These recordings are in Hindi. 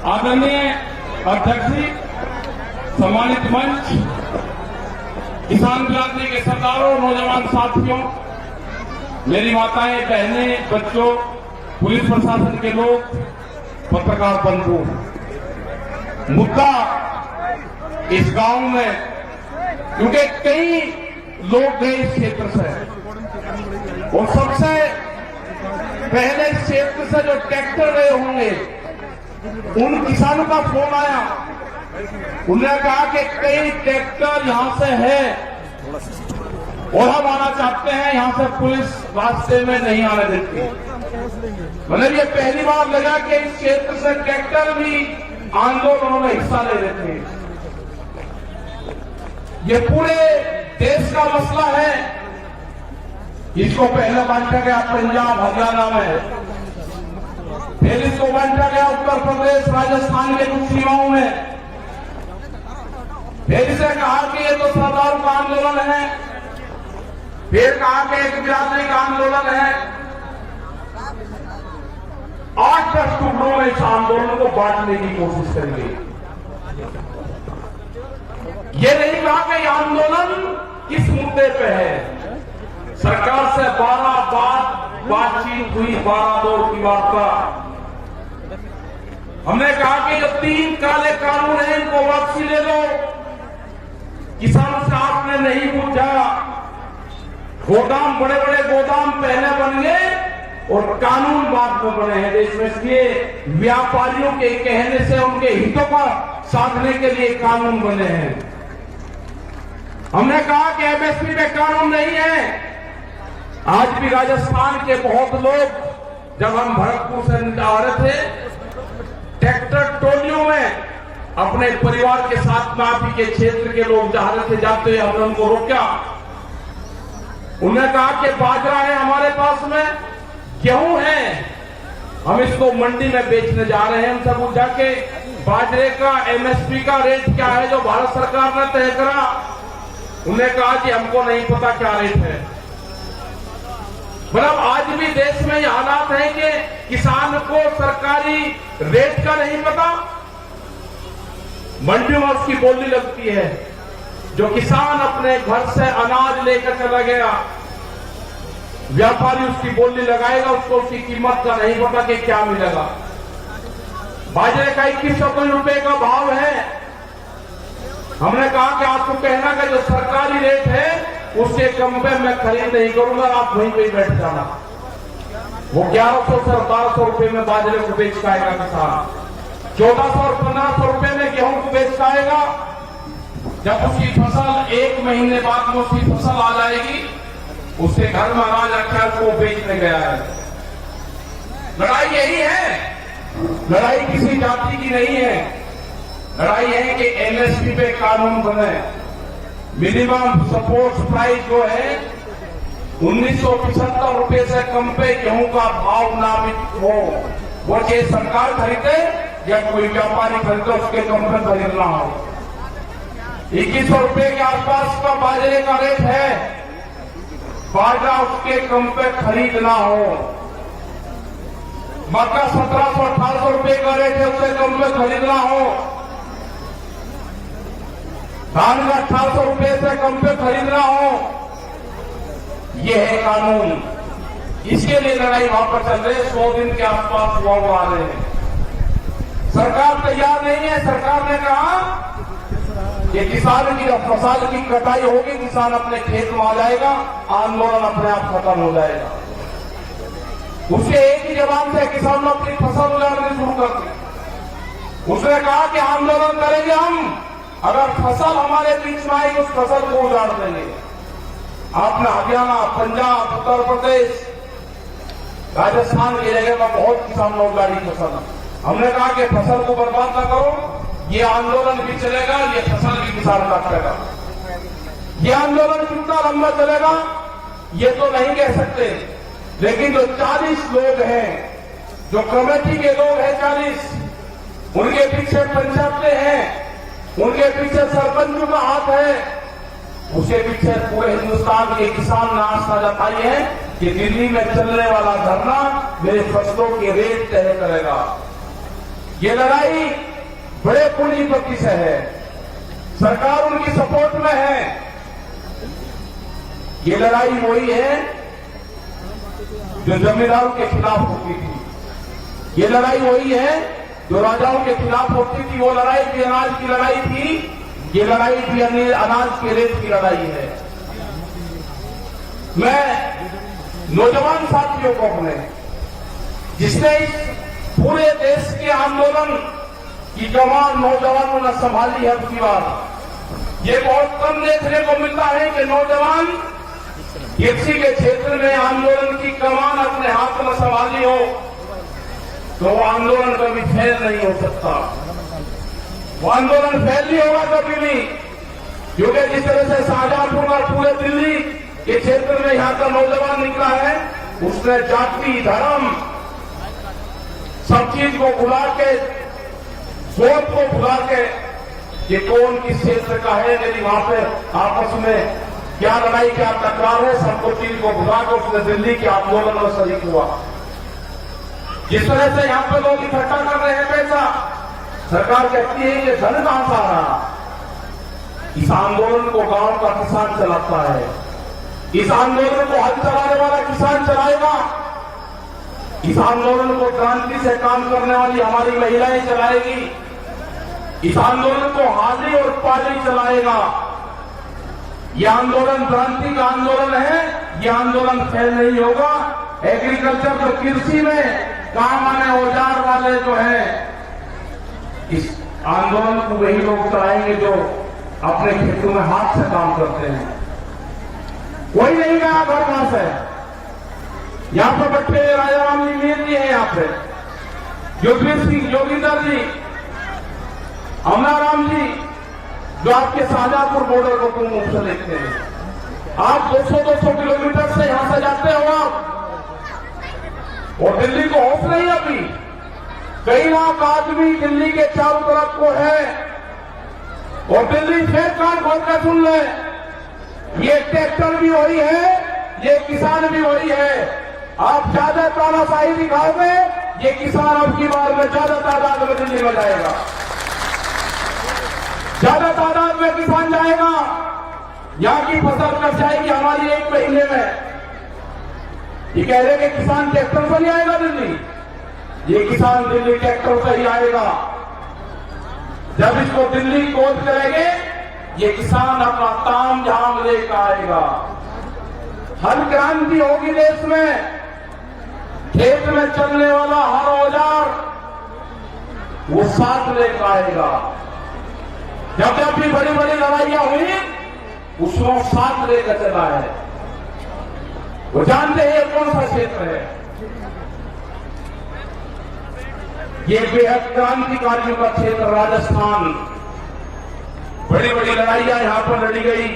आदरणीय अध्यक्ष जी, सम्मानित मंच, किसान क्रांति के सरदारों, नौजवान साथियों, मेरी माताएं, बहनें, बच्चों, पुलिस प्रशासन के लोग, पत्रकार बंधु, मुद्दा इस गांव में, क्योंकि कई लोग गए इस क्षेत्र से और सबसे पहले इस क्षेत्र से जो ट्रैक्टर गए होंगे उन किसानों का फोन आया। उन्होंने कहा कि कई ट्रैक्टर यहां से है और हम आना चाहते हैं, यहां से पुलिस रास्ते में नहीं आने देती। मतलब ये पहली बार लगा कि इस क्षेत्र से ट्रैक्टर भी आंदोलनों में हिस्सा ले रहे थे। ये पूरे देश का मसला है। इसको पहले बांटा गया पंजाब हरियाणा में, फिर इसको बांटा गया उत्तर प्रदेश राजस्थान के कुछ सीमाओं में, फिर इसे कहा कि ये तो सरदारों का आंदोलन है, फिर कहा कि एक बिरादरी का आंदोलन है। 8-10 टुकड़ों में इस आंदोलन को बांटने की कोशिश करेंगे। ये नहीं कहा कि यह आंदोलन किस मुद्दे पे है। सरकार से 12 बार बातचीत हुई, 12 दौर की वार्ता। हमने कहा कि जो 3 काले कानून हैं इनको वापसी ले लो। किसानों से आपने नहीं पूछा। गोदाम, बड़े बड़े गोदाम पहले बन गए और कानून बाद में बने हैं देश में, इसलिए व्यापारियों के कहने से उनके हितों का साधने के लिए कानून बने हैं। हमने कहा कि एमएसपी पे कानून नहीं है। आज भी राजस्थान के बहुत लोग, जब हम भरतपुर से आ रहे थे, ट्रैक्टर टोलियों में अपने परिवार के साथ में आप ही के क्षेत्र के लोग जा रहे थे, जाते हुए हमने उनको रोका। उन्होंने कहा कि बाजरा है हमारे पास में, गेहूं है, हम इसको मंडी में बेचने जा रहे हैं। उनसे पूछा कि बाजरे का एमएसपी का रेट क्या है जो भारत सरकार ने तय करा। उन्होंने कहा कि हमको नहीं पता क्या रेट है। मतलब आज भी देश में ये हालात है कि किसान को सरकारी रेट का नहीं पता। मंडियों में उसकी बोली लगती है। जो किसान अपने घर से अनाज लेकर चला गया, व्यापारी उसकी बोली लगाएगा, उसको उसकी कीमत का नहीं पता कि क्या मिलेगा। बाजरे का 2100 रुपए का भाव है। हमने कहा कि आपको कहना कि जो सरकारी रेट है उससे कम पे मैं खरीद नहीं करूंगा, आप वहीं पे बैठ जाना। वो 1100 से 1200 रुपए में बाजरे को बेच पाएगा किसान, 1400 और 1500 रुपए में गेहूं को बेच पाएगा। जब उसकी फसल 1 महीने बाद में उसकी फसल आ जाएगी, उसके घर में अनाज रखा है, उसको बेचने गया है। लड़ाई यही है, लड़ाई किसी जाति की नहीं है। लड़ाई है कि एमएसपी पे कानून बने। मिनिमम सपोर्ट प्राइस जो है 1975 रुपए से कम पे गेहूं का भाव नामित हो। वो चाहे सरकार खरीदे या कोई व्यापारी खरीदे, उसके कम पे खरीदना हो। 2100 रुपए के आसपास का बाजरे का रेट है, बाजरा उसके कम पे खरीदना हो। मक्का 1700-1800 रुपए का रेट है, उससे कम पे खरीदना हो। धान का 1800 रुपए से कम पे खरीदना हो। यह है कानून। इसके लिए लड़ाई वहां पर चल रही है। 100 दिन के आसपास हुआ आ रहे हैं। सरकार तैयार नहीं है। सरकार ने कहा कि किसान की जब फसल की कटाई होगी, किसान अपने खेत में आ जाएगा, आंदोलन अपने आप खत्म हो जाएगा। उसके एक ही जवाब से किसान ने अपनी फसल उजाड़नी शुरू कर दी। उसने कहा कि आंदोलन करेंगे हम, अगर फसल हमारे बीच में आएगी उस फसल को उजाड़ देंगे। आपने हरियाणा, पंजाब, उत्तर प्रदेश, राजस्थान की जगह में बहुत किसान लोग उजाड़ी फसल। हमने कहा कि फसल को बर्बाद न करो, ये आंदोलन भी चलेगा, ये फसल भी किसान काटेगा। ये आंदोलन कितना लंबा चलेगा ये तो नहीं कह सकते, लेकिन जो 40 लोग हैं, जो कमेटी के लोग हैं 40, उनके पीछे पंचायतें हैं, उनके पीछे सरपंचों का हाथ है, उसके पीछे पूरे हिंदुस्तान के किसान ने आस्था जताई है कि दिल्ली में चलने वाला धरना मेरे फसलों के रेट तय करेगा। ये लड़ाई बड़े पूंजीपति से है, सरकार उनकी सपोर्ट में है। ये लड़ाई वही है जो जमींदारों के खिलाफ होती थी। ये लड़ाई वही है जो राजाओं के खिलाफ होती थी। वो लड़ाई भी अनाज की लड़ाई थी, ये लड़ाई भी अनाज के रेत की लड़ाई है। मैं नौजवान साथियों को अपने, जिसने इस पूरे देश के आंदोलन की कमान नौजवानों ने संभाली है, उसकी बात ये बहुत कम देखने को मिलता है कि नौजवान किसी के क्षेत्र में आंदोलन की कमान अपने हाथ में संभाली हो तो वो आंदोलन कभी फेल नहीं हो सकता। वो आंदोलन फेल नहीं होगा कभी भी, क्योंकि जिस तरह से शाहजहांपुर और पूरे दिल्ली के क्षेत्र में यहां का नौजवान निकला है, उसने जाति धर्म सब चीज को भुला के, सोच को भुला के, ये कौन किस क्षेत्र का है, यदि वहां पे आपस में क्या लड़ाई क्या टकराव है, सबको चीज को भुला कर उसने दिल्ली के आंदोलन में शरीक हुआ। जिस तरह से यहां पर लोग इकट्ठा कर रहे हैं पैसा, सरकार कहती है कि धन कहां से आ रहा। इस आंदोलन को गांव का किसान चलाता है, इस आंदोलन को हल चलाने वाला किसान चलाएगा, इस आंदोलन को क्रांति से काम करने वाली हमारी महिलाएं चलाएगी, इस आंदोलन को हाजी और पाजी चलाएगा। यह आंदोलन क्रांति का आंदोलन है, यह आंदोलन फेल नहीं होगा। एग्रीकल्चर जो कृषि में काम आने औजार वाले जो है, इस आंदोलन को वही लोग चलाएंगे जो अपने खेतों में हाथ से काम करते हैं। कोई नहीं गया घर वहां से। यहां पर बच्चे राजा राम जी मेहती है, यहाँ पे योगेश सिंह जोगिंदर जी, अमराराम जी, जो आपके शाहजहांपुर बॉर्डर को तुम मुख से देखते हैं। आप 200-200 किलोमीटर से यहां से जाते हो आप, और दिल्ली को खौफ नहीं अभी। कई लाख आदमी दिल्ली के चारों तरफ को है, और दिल्ली फिर कान खोल कर सुन ले, ये ट्रैक्टर भी वही है, ये किसान भी वही है। आप ज्यादा तानाशाही दिखाओगे, ये किसान अब की बार में ज्यादा तादाद में दिल्ली में जाएगा, ज्यादा तादाद में किसान जाएगा। यहां की फसल कट जाएगी हमारी 1 महीने में। ये कह रहे कि किसान ट्रैक्टर पर नहीं आएगा दिल्ली, ये किसान दिल्ली ट्रैक्टर से ही आएगा। जब इसको दिल्ली कोच करेंगे, ये किसान अपना ताम झाम लेकर आएगा। हर क्रांति होगी देश में। खेत में चलने वाला हर औजार वो साथ लेकर आएगा। जब जब भी बड़ी बड़ी लड़ाइयां हुई, उसको साथ लेकर चला है। वो जानते हैं कौन सा क्षेत्र है। ये बेहद क्रांतिकारियों का क्षेत्र राजस्थान। बड़ी बड़ी लड़ाइयां यहां पर लड़ी गई,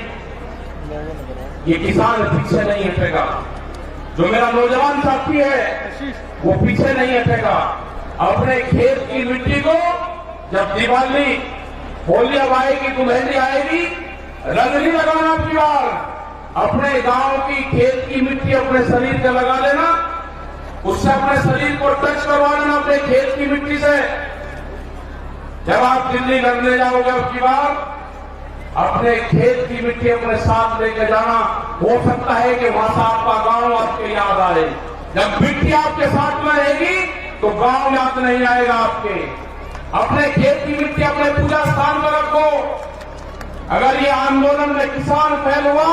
ये किसान पीछे नहीं हटेगा। जो मेरा नौजवान साथी है वो पीछे नहीं हटेगा। अपने खेत की मिट्टी को जब दिवाली होली अब आएगी, दुल्हनी आएगी, रंग नहीं लगाना आपकी बार। अपने गांव की खेत की मिट्टी अपने शरीर पे लगा लेना, उससे अपने शरीर को टच करवा लेना अपने खेत की मिट्टी से। जब आप दिल्ली लड़ने जाओगे आपकी बार, अपने खेत की मिट्टी अपने साथ लेकर जाना। हो सकता है कि वहां से आपका गांव आपके याद आए। जब मिट्टी आपके साथ में रहेगी तो गांव याद नहीं आएगा आपके। अपने खेत की मिट्टी अपने पूजा स्थान पर रखो। अगर ये आंदोलन में किसान फेल हुआ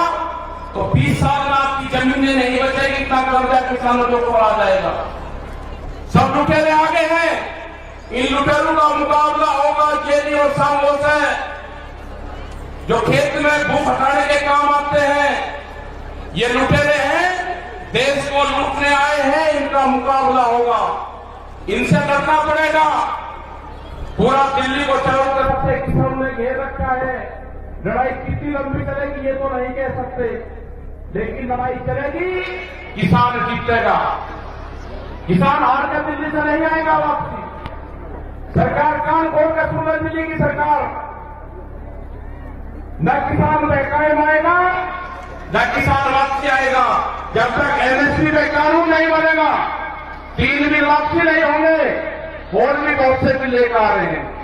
तो 20 साल में आपकी जमीनें नहीं बचेगी, इतना कर्जा किसानों के ऊपर आ जाएगा। सब लुटेरे आगे हैं, इन लुटेरों का मुकाबला होगा जेली और सांगों से, जो खेत में भूख हटाने के काम आते हैं। ये लुटेरे हैं, देश को लूटने आए हैं, इनका मुकाबला होगा, इनसे लड़ना पड़ेगा। पूरा दिल्ली को चारों तरफ से किसानों ने घेर रखा है। लड़ाई कितनी लंबी चलेगी ये तो नहीं कह सकते, लेकिन लड़ाई चलेगी, किसान जीतेगा। किसान हार कर दिल्ली से नहीं आएगा वापसी। सरकार कान खोल कर सुन रही, दिल्ली की सरकार। न किसान कायम आएगा, न किसान वापसी आएगा। जब तक एमएसपी पे कानून नहीं बनेगा, 3 भी वापसी नहीं होंगे। और भी बहुत से भी लेकर आ रहे हैं।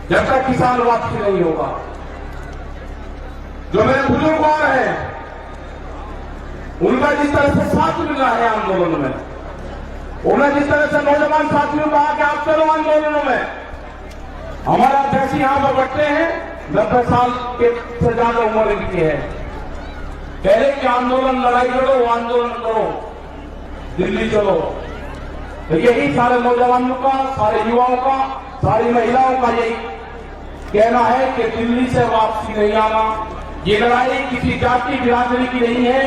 जब तक किसान वापसी नहीं होगा, जो मेरे बुजुर्ग हैं उनका जिस तरह से साथ मिला है आंदोलन में, उन्हें जिस तरह से नौजवान साथियों को कहा कि आप चलो आंदोलनों में, हमारा अध्यक्ष यहां पर बैठे हैं 90 साल के से ज्यादा उम्र की है, कह रहे कि आंदोलन लड़ाई लड़ो, आंदोलन करो, दिल्ली चलो। तो यही सारे नौजवानों का, सारे युवाओं का, सारी महिलाओं का यही कहना है कि दिल्ली से वापसी नहीं आना। ये लड़ाई किसी जाति बिरादरी की नहीं है,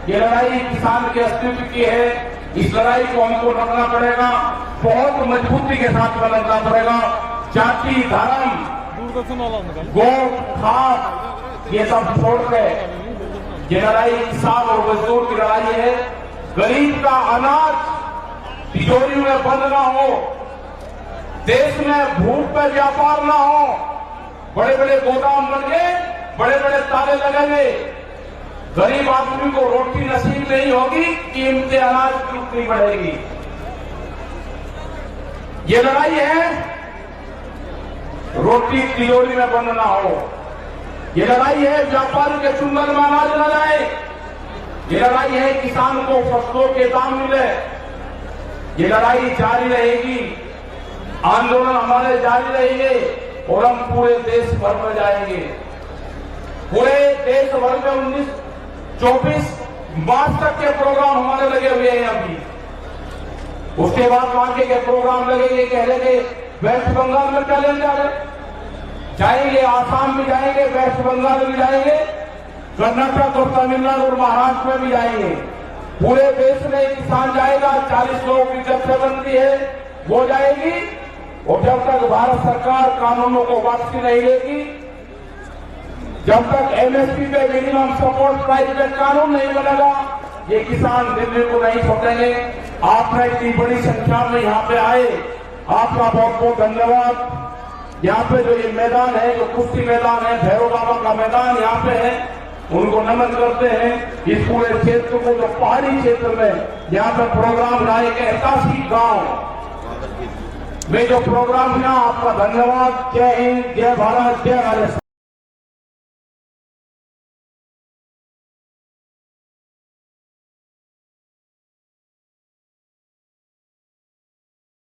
ये लड़ाई किसान के अस्तित्व की है। इस लड़ाई को हमको लड़ना पड़ेगा, बहुत मजबूती के साथ लड़ना पड़ेगा। जाति, धर्म, गोट, खाद ये सब छोड़ के ये लड़ाई किसान और मजदूर की लड़ाई है। गरीब का अनाज तिजोरी में बंद ना हो, देश में भूख पे व्यापार ना हो, बड़े बड़े गोदाम बनेंगे, बड़े बड़े ताले लगेंगे, गरीब आदमी को रोटी नसीब नहीं होगी, कीमतें अनाज की उतनी बढ़ेगी। ये लड़ाई है रोटी तिजोरी में बंद ना हो, ये लड़ाई है व्यापारी के चुंगल में अनाज न जाए, ये लड़ाई है किसान को फसलों के दाम मिले। ये लड़ाई जारी रहेगी, आंदोलन हमारे जारी रहेंगे और हम पूरे देश भर में जाएंगे। पूरे देश भर में 24 मार्च तक के प्रोग्राम हमारे लगे हुए हैं अभी। उसके बाद आगे के प्रोग्राम लगेंगे, कह रहे थे वेस्ट बंगाल में चैलेंज आ रहे, जाएंगे आसाम में जाएंगे, वेस्ट बंगाल में जाएंगे, कर्नाटक और तमिलनाडु और महाराष्ट्र में भी जाएंगे। पूरे देश में किसान जाएगा, 40 लोगों की जब से बनती है वो जाएगी। और जब तक भारत सरकार कानूनों को वापसी नहीं लेगी, जब तक एमएसपी पे मिनिमम सपोर्ट प्राइस पे कानून नहीं बनेगा, ये किसान दिल्ली को नहीं छोड़ेंगे। आपने इतनी बड़ी संख्या में यहाँ पे आए, आपका बहुत बहुत धन्यवाद। यहाँ पे जो ये मैदान है, जो कुश्ती मैदान है, भैरव बाबा का मैदान यहाँ पे है, उनको नमन करते हैं। इस पूरे क्षेत्र को, जो पहाड़ी क्षेत्र में यहाँ पे प्रोग्राम लाए के 81 गांव में जो प्रोग्राम हुआ, आपका धन्यवाद। जय हिंद, जय भारत, जय भारत।